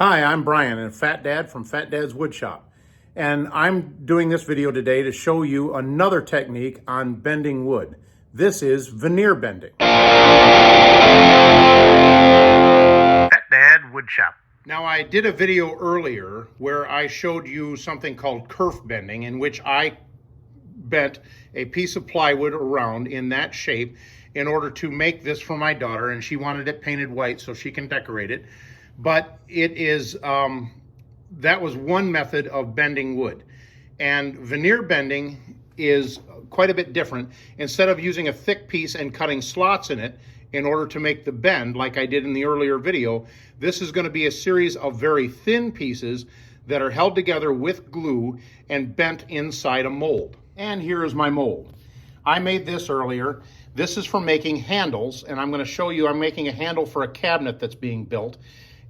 Hi, I'm Brian, and Fat Dad from Fat Dad's Woodshop. And I'm doing this video today to show you another technique on bending wood. This is veneer bending. Fat Dad Woodshop. Now, I did a video earlier where I showed you something called kerf bending, in which I bent a piece of plywood around in that shape in order to make this for my daughter, and she wanted it painted white so she can decorate it. But it is, that was one method of bending wood. And veneer bending is quite a bit different. Instead of using a thick piece and cutting slots in it in order to make the bend, like I did in the earlier video, this is going to be a series of very thin pieces that are held together with glue and bent inside a mold. And here is my mold. I made this earlier. This is for making handles, and I'm going to show you I'm making a handle for a cabinet that's being built.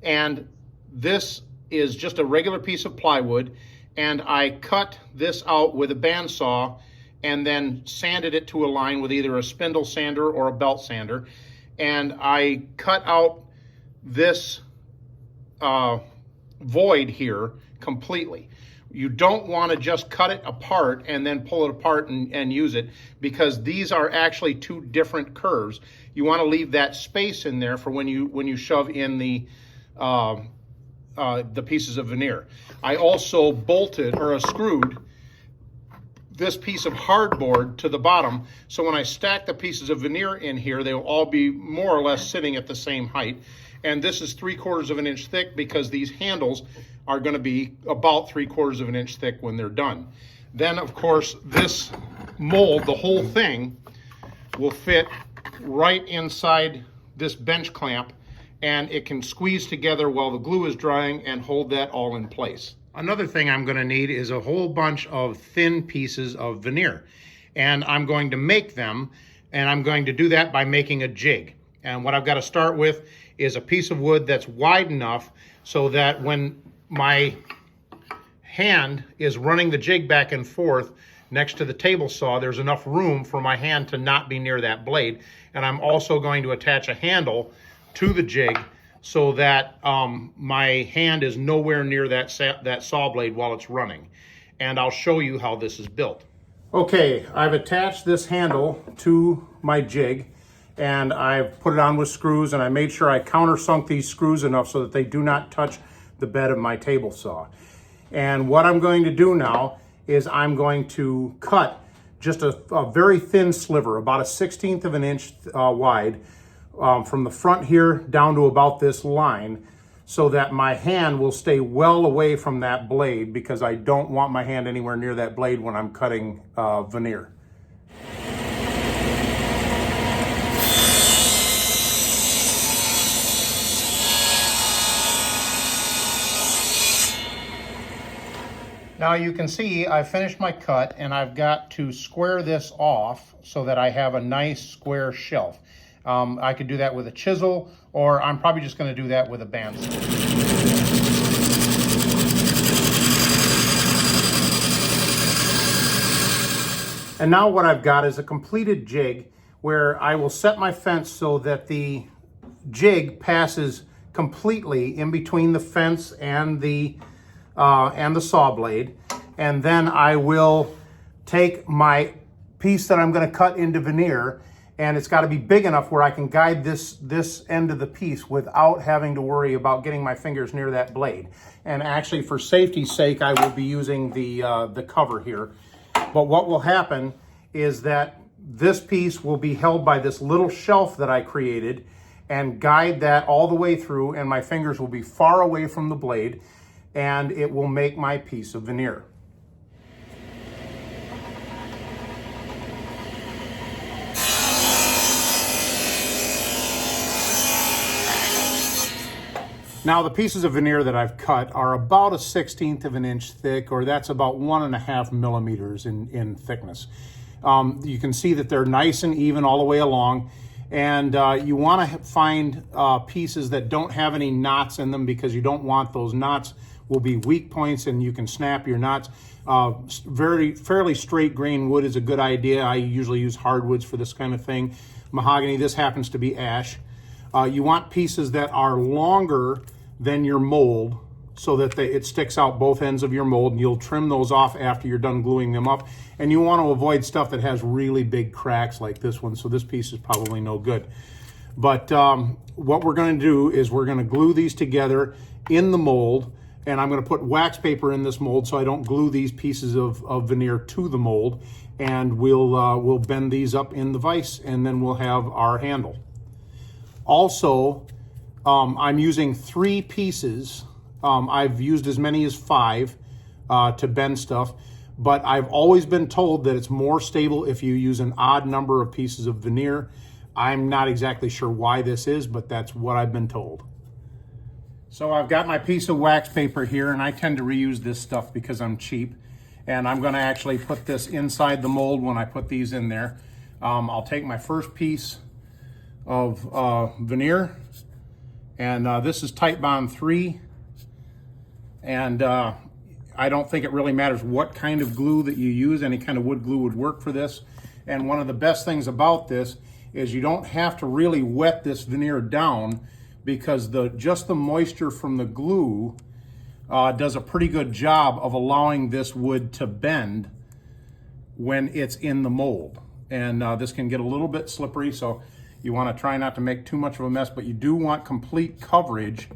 And this is just a regular piece of plywood, and I cut this out with a bandsaw and then sanded it to a line with either a spindle sander or a belt sander. And I cut out this void here completely. You don't want to just cut it apart and then pull it apart and use it, because these are actually two different curves. You want to leave that space in there for when you shove in the pieces of veneer. I also bolted or screwed this piece of hardboard to the bottom, so when I stack the pieces of veneer in here, they will all be more or less sitting at the same height. And this is 3/4 of an inch thick, because these handles are going to be about 3/4 of an inch thick when they're done. Then, of course, this mold, the whole thing, will fit right inside this bench clamp, and it can squeeze together while the glue is drying and hold that all in place. Another thing I'm going to need is a whole bunch of thin pieces of veneer, and I'm going to make them, and I'm going to do that by making a jig. And what I've got to start with is a piece of wood that's wide enough so that when my hand is running the jig back and forth next to the table saw, there's enough room for my hand to not be near that blade. And I'm also going to attach a handle to the jig so that my hand is nowhere near that saw blade while it's running. And I'll show you how this is built. Okay, I've attached this handle to my jig, and I've put it on with screws, and I made sure I countersunk these screws enough so that they do not touch the bed of my table saw. And what I'm going to do now is I'm going to cut just a very thin sliver, about 1/16 of an inch wide, from the front here down to about this line, so that my hand will stay well away from that blade, because I don't want my hand anywhere near that blade when I'm cutting veneer. Now you can see I finished my cut, and I've got to square this off so that I have a nice square shelf. I could do that with a chisel, or I'm probably just going to do that with a bandsaw. And now what I've got is a completed jig where I will set my fence so that the jig passes completely in between the fence and the saw blade. And then I will take my piece that I'm going to cut into veneer, and it's got to be big enough where I can guide this end of the piece without having to worry about getting my fingers near that blade. And actually, for safety's sake, I will be using the cover here. But what will happen is that this piece will be held by this little shelf that I created, and guide that all the way through, and my fingers will be far away from the blade, and it will make my piece of veneer. Now, the pieces of veneer that I've cut are about 1/16 of an inch thick, or that's about 1.5 millimeters in thickness. You can see that they're nice and even all the way along, and you want to find pieces that don't have any knots in them, because you don't want those knots will be weak points and you can snap your knots. Fairly straight grain wood is a good idea. I usually use hardwoods for this kind of thing. Mahogany, this happens to be ash. You want pieces that are longer than your mold, so that it sticks out both ends of your mold, and you'll trim those off after you're done gluing them up. And you want to avoid stuff that has really big cracks like this one, so this piece is probably no good. But what we're going to do is we're going to glue these together in the mold, and I'm going to put wax paper in this mold so I don't glue these pieces of veneer to the mold, and we'll bend these up in the vise, and then we'll have our handle. Also, I'm using 3 pieces. I've used as many as 5 to bend stuff, but I've always been told that it's more stable if you use an odd number of pieces of veneer. I'm not exactly sure why this is, but that's what I've been told. So I've got my piece of wax paper here, and I tend to reuse this stuff because I'm cheap. And I'm going to actually put this inside the mold when I put these in there. I'll take my first piece of veneer, and this is Titebond 3. And I don't think it really matters what kind of glue that you use. Any kind of wood glue would work for this. And one of the best things about this is you don't have to really wet this veneer down, because just the moisture from the glue does a pretty good job of allowing this wood to bend when it's in the mold. And this can get a little bit slippery, so you want to try not to make too much of a mess, but you do want complete coverage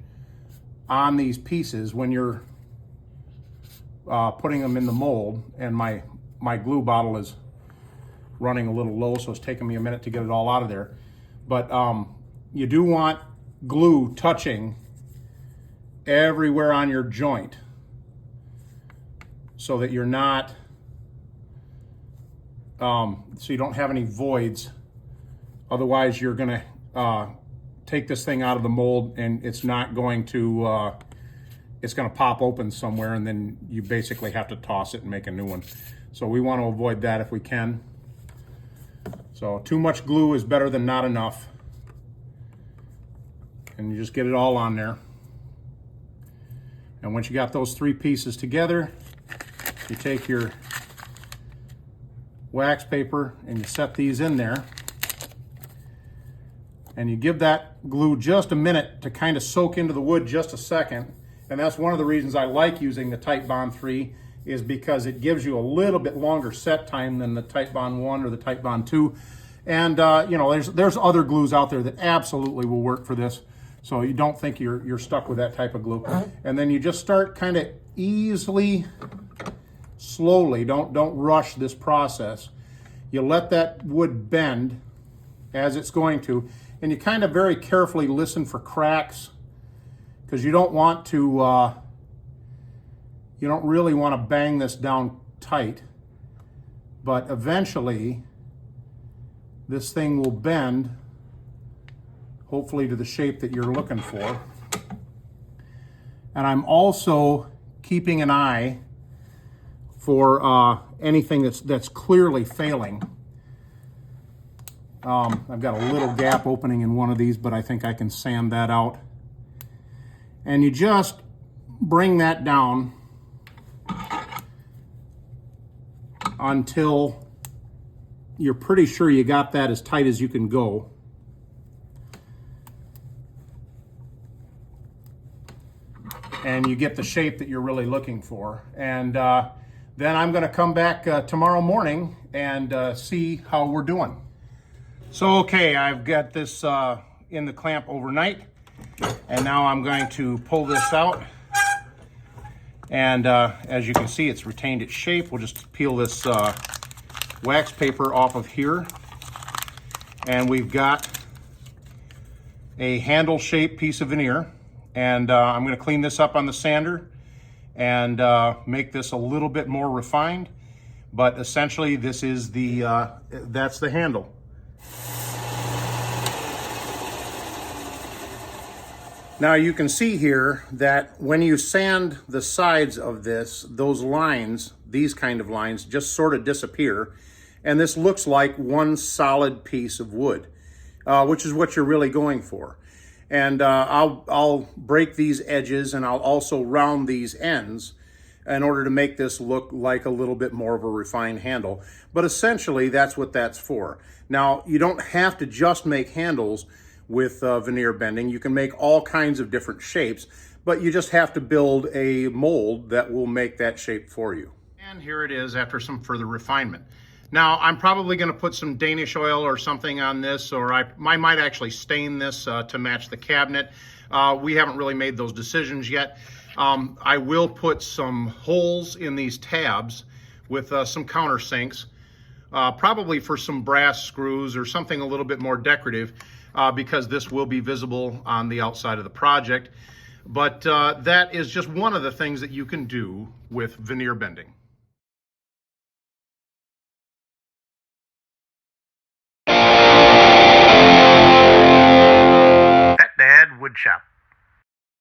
on these pieces when you're putting them in the mold. And my glue bottle is running a little low, so it's taking me a minute to get it all out of there. But you do want glue touching everywhere on your joint so that you're not, so you don't have any voids. Otherwise, you're gonna take this thing out of the mold, and it's not going to, it's gonna pop open somewhere, and then you basically have to toss it and make a new one. So we want to avoid that if we can. So too much glue is better than not enough. And you just get it all on there. And once you got those 3 pieces together, you take your wax paper and you set these in there. And you give that glue just a minute to kind of soak into the wood, just a second. And that's one of the reasons I like using the Titebond 3, is because it gives you a little bit longer set time than the Titebond 1 or the Titebond 2. And you know, there's other glues out there that absolutely will work for this. So you don't think you're stuck with that type of glue. And then you just start kind of easily, slowly, don't rush this process. You let that wood bend as it's going to, and you kind of very carefully listen for cracks, because you don't want to, you don't really want to bang this down tight, but eventually this thing will bend, hopefully to the shape that you're looking for. And I'm also keeping an eye for anything that's clearly failing. I've got a little gap opening in one of these, but I think I can sand that out. And you just bring that down until you're pretty sure you got that as tight as you can go. And you get the shape that you're really looking for. And then I'm gonna come back tomorrow morning and see how we're doing. So, okay, I've got this in the clamp overnight, and now I'm going to pull this out. And as you can see, it's retained its shape. We'll just peel this wax paper off of here. And we've got a handle-shaped piece of veneer. And I'm going to clean this up on the sander and make this a little bit more refined. But essentially, this is that's the handle. Now you can see here that when you sand the sides of this, those lines, these kind of lines, just sort of disappear. And this looks like one solid piece of wood, which is what you're really going for. And I'll break these edges, and I'll also round these ends in order to make this look like a little bit more of a refined handle. But essentially, that's what that's for. Now, you don't have to just make handles with veneer bending. You can make all kinds of different shapes, but you just have to build a mold that will make that shape for you. And here it is after some further refinement. Now, I'm probably going to put some Danish oil or something on this, or I might actually stain this to match the cabinet. We haven't really made those decisions yet. I will put some holes in these tabs with some countersinks, probably for some brass screws or something a little bit more decorative, because this will be visible on the outside of the project. But that is just one of the things that you can do with veneer bending. Pet Dad Woodshop.